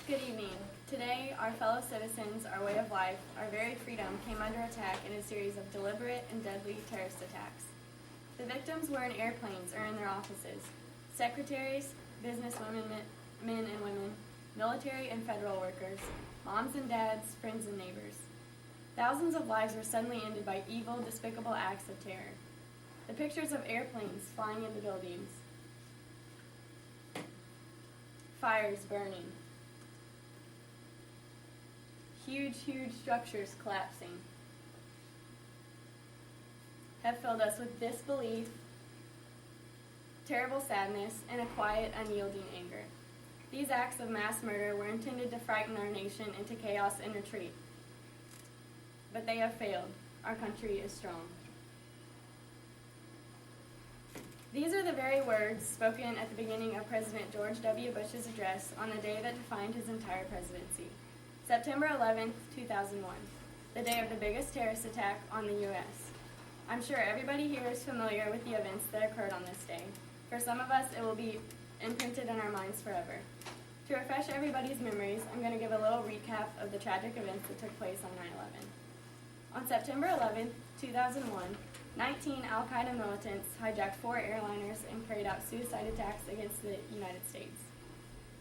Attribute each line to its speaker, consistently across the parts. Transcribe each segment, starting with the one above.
Speaker 1: Good evening. Today, our fellow citizens, our way of life, our very freedom came under attack in a series of deliberate and deadly terrorist attacks. The victims were in airplanes or in their offices. Secretaries, businesswomen, men and women, military and federal workers, moms and dads, friends and neighbors. Thousands of lives were suddenly ended by evil, despicable acts of terror. The pictures of airplanes flying into buildings, fires burning, huge structures collapsing, have filled us with disbelief, terrible sadness, and a quiet, unyielding anger. These acts of mass murder were intended to frighten our nation into chaos and retreat. But they have failed. Our country is strong. These are the very words spoken at the beginning of President George W. Bush's address on the day that defined his entire presidency, September 11, 2001, the day of the biggest terrorist attack on the U.S. I'm sure everybody here is familiar with the events that occurred on this day. For some of us, it will be imprinted in our minds forever. To refresh everybody's memories, I'm going to give a little recap of the tragic events that took place on 9/11. On September 11, 2001, 19 al-Qaeda militants hijacked 4 airliners and carried out suicide attacks against the United States.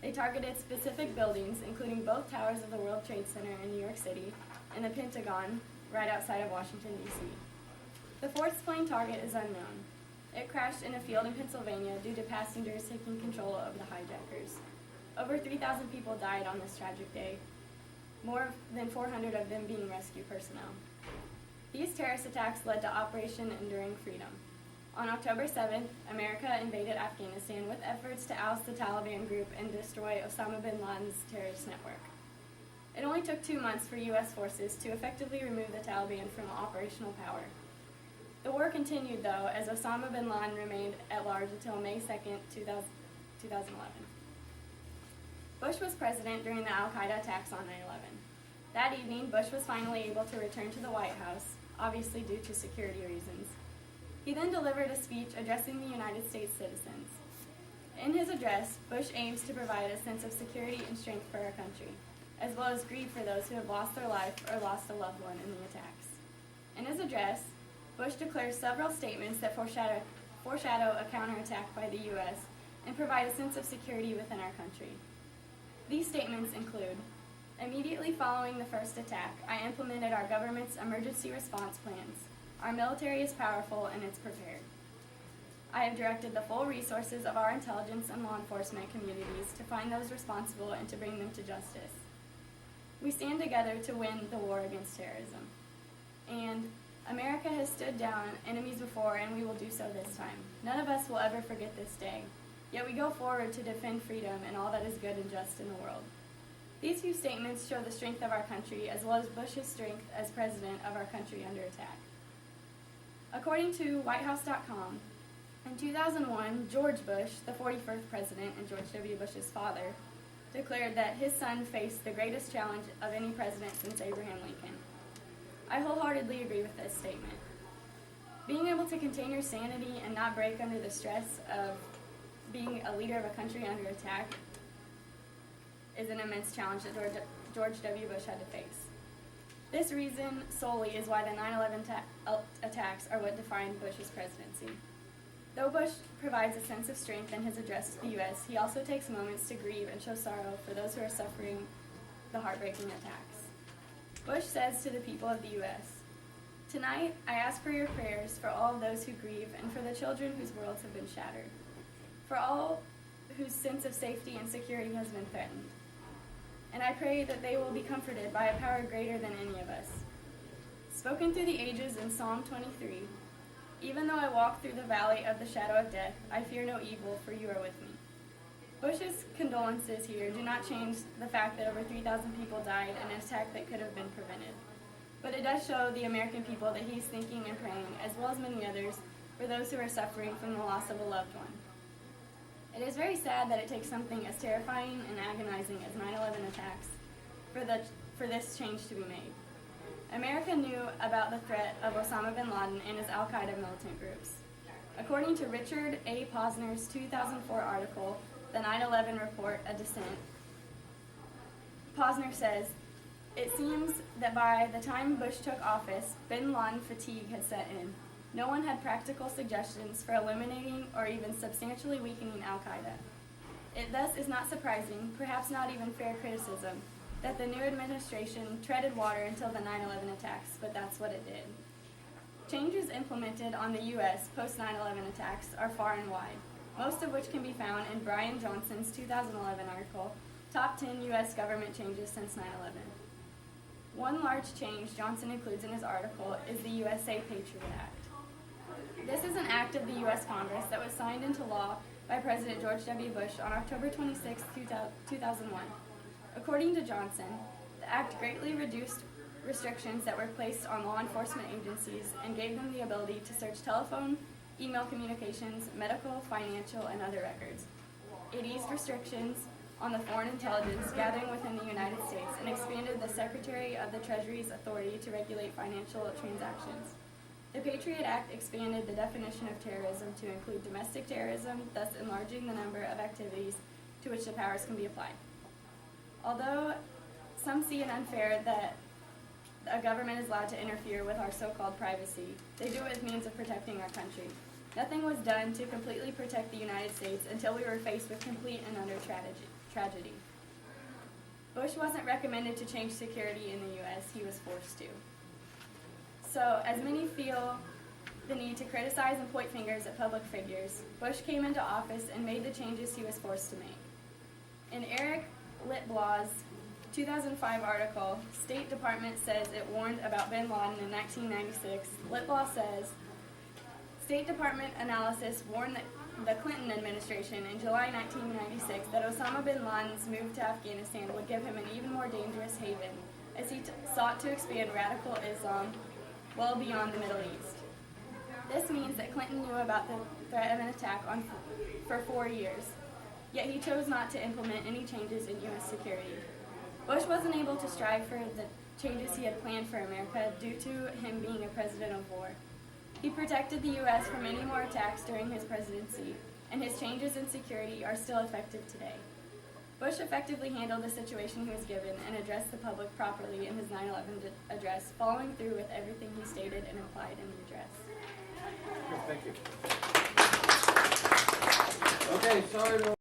Speaker 1: They targeted specific buildings, including both towers of the World Trade Center in New York City and the Pentagon right outside of Washington, D.C. The 4th plane target is unknown. It crashed in a field in Pennsylvania due to passengers taking control of the hijackers. Over 3,000 people died on this tragic day, more than 400 of them being rescue personnel. These terrorist attacks led to Operation Enduring Freedom. On October 7th, America invaded Afghanistan with efforts to oust the Taliban group and destroy Osama bin Laden's terrorist network. It only took 2 months for U.S. forces to effectively remove the Taliban from operational power. The war continued, though, as Osama bin Laden remained at large until May 2nd, 2011. Bush was president during the al-Qaeda attacks on 9/11. That evening, Bush was finally able to return to the White House, obviously due to security reasons. He then delivered a speech addressing the United States citizens. In his address, Bush aims to provide a sense of security and strength for our country, as well as grief for those who have lost their life or lost a loved one in the attacks. In his address, Bush declares several statements that foreshadow a counterattack by the U.S. and provide a sense of security within our country. These statements include: immediately following the first attack, I implemented our government's emergency response plans. Our military is powerful and it's prepared. I have directed the full resources of our intelligence and law enforcement communities to find those responsible and to bring them to justice. We stand together to win the war against terrorism. And America has stood down enemies before, and we will do so this time. None of us will ever forget this day. Yet we go forward to defend freedom and all that is good and just in the world. These few statements show the strength of our country, as well as Bush's strength as president of our country under attack. According to WhiteHouse.com, in 2001, George Bush, the 41st president and George W. Bush's father, declared that his son faced the greatest challenge of any president since Abraham Lincoln. I wholeheartedly agree with this statement. Being able to contain your sanity and not break under the stress of being a leader of a country under attack is an immense challenge that George W. Bush had to face. This reason solely is why the 9/11 attacks are what defined Bush's presidency. Though Bush provides a sense of strength in his address to the U.S., he also takes moments to grieve and show sorrow for those who are suffering the heartbreaking attacks. Bush says to the people of the U.S., "Tonight, I ask for your prayers for all of those who grieve and for the children whose worlds have been shattered, for all whose sense of safety and security has been threatened. And I pray that they will be comforted by a power greater than any of us." Spoken through the ages in Psalm 23, "Even though I walk through the valley of the shadow of death, I fear no evil, for you are with me." Bush's condolences here do not change the fact that over 3,000 people died in an attack that could have been prevented. But it does show the American people that he's thinking and praying, as well as many others, for those who are suffering from the loss of a loved one. It is very sad that it takes something as terrifying and agonizing as 9/11 attacks for this change to be made. America knew about the threat of Osama bin Laden and his al-Qaeda militant groups. According to Richard A. Posner's 2004 article, The 9/11 Report, A Descent, Posner says, "It seems that by the time Bush took office, bin Laden fatigue had set in. No one had practical suggestions for eliminating or even substantially weakening al-Qaeda. It thus is not surprising, perhaps not even fair criticism, that the new administration treaded water until the 9/11 attacks, but that's what it did." Changes implemented on the U.S. post 9/11 attacks are far and wide, most of which can be found in Brian Johnson's 2011 article, Top 10 U.S. Government Changes Since 9/11. One large change Johnson includes in his article is the USA Patriot Act. This is an act of the U.S. Congress that was signed into law by President George W. Bush on October 26, 2001. According to Johnson, the act greatly reduced restrictions that were placed on law enforcement agencies and gave them the ability to search telephone, email communications, medical, financial, and other records. It eased restrictions on the foreign intelligence gathering within the United States and expanded the Secretary of the Treasury's authority to regulate financial transactions. The Patriot Act expanded the definition of terrorism to include domestic terrorism, thus enlarging the number of activities to which the powers can be applied. Although some see it unfair that a government is allowed to interfere with our so-called privacy, they do it as means of protecting our country. Nothing was done to completely protect the United States until we were faced with complete and utter tragedy. Bush wasn't recommended to change security in the U.S., he was forced to. So, as many feel the need to criticize and point fingers at public figures, Bush came into office and made the changes he was forced to make. In Eric Littblau's 2005 article, State Department says it warned about bin Laden in 1996. Littblau says, State Department analysis warned the Clinton administration in July 1996 that Osama bin Laden's move to Afghanistan would give him an even more dangerous haven as he sought to expand radical Islam well beyond the Middle East. This means that Clinton knew about the threat of an attack for 4 years, yet he chose not to implement any changes in U.S. security. Bush wasn't able to strive for the changes he had planned for America due to him being a president of war. He protected the U.S. from any more attacks during his presidency, and his changes in security are still effective today. Bush effectively handled the situation he was given and addressed the public properly in his 9/11 address, following through with everything he stated and implied in the address.
Speaker 2: Thank you. Okay, sorry to